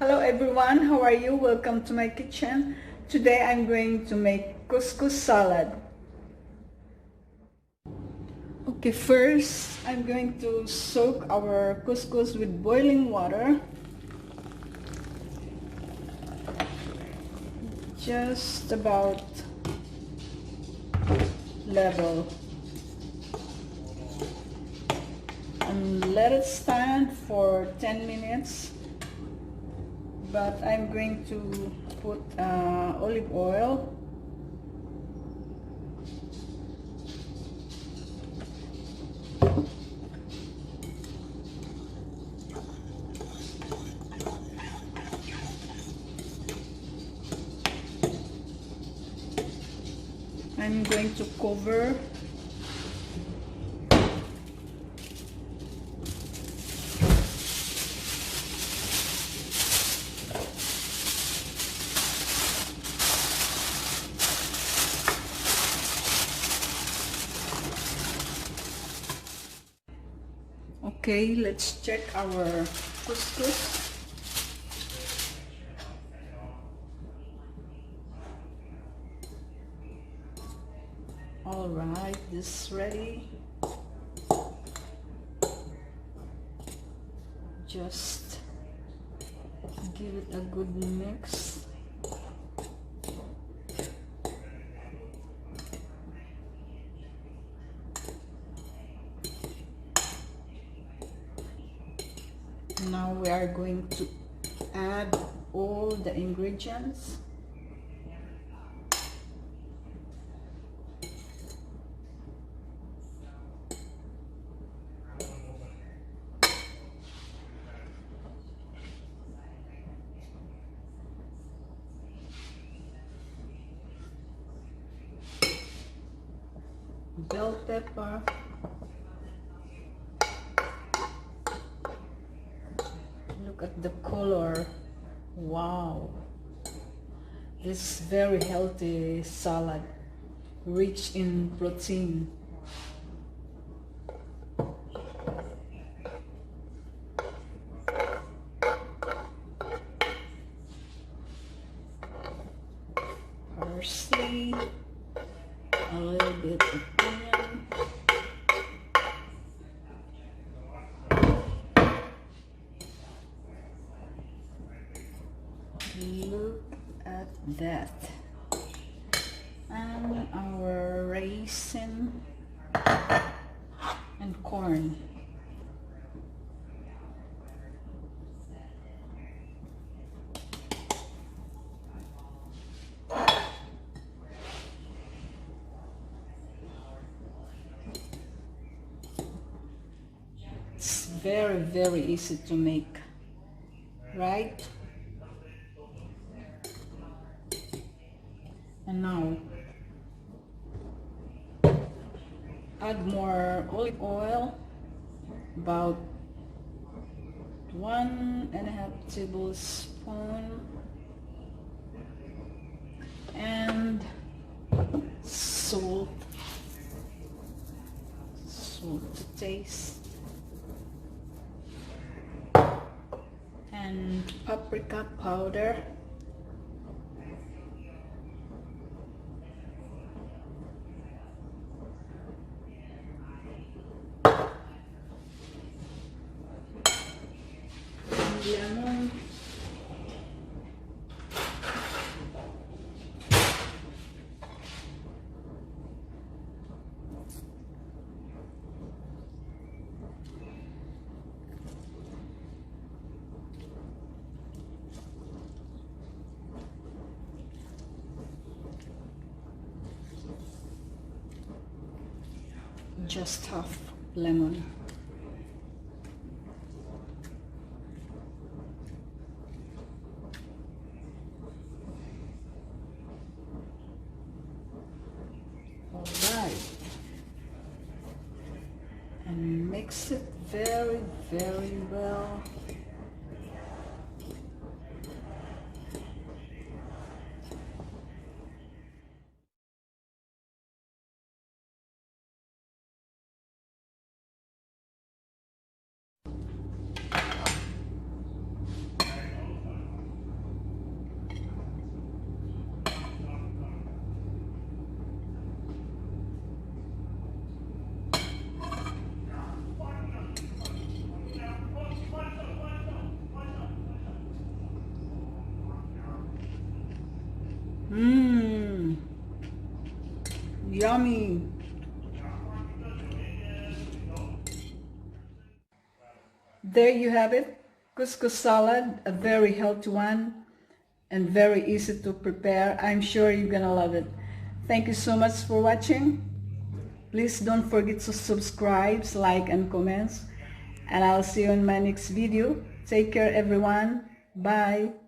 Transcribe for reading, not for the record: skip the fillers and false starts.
Hello everyone, how are you? Welcome to my kitchen. Today I'm going to make couscous salad. Okay, first I'm going to soak our couscous with boiling water. Just about level. And let it stand for 10 minutes. But I'm going to put olive oil. I'm going to cover. Okay, let's check our couscous. All right, this is ready. Just give it a good mix. Now we are going to add all the ingredients. Bell pepper, look at the color. Wow, this is very healthy salad, rich in protein. Parsley, a little bit of onion, look at that, and our raisin and corn. It's very easy to make, right? And now add more olive oil, about 1.5 tablespoons, and salt to taste, and paprika powder. Lemon, just half lemon. All right, and mix it very well. Yummy. There you have it. Couscous salad, a very healthy one and very easy to prepare. I'm sure you're gonna love it. Thank you so much for watching. Please don't forget to subscribe, like, and comments. And I'll see you in my next video. Take care, everyone. Bye.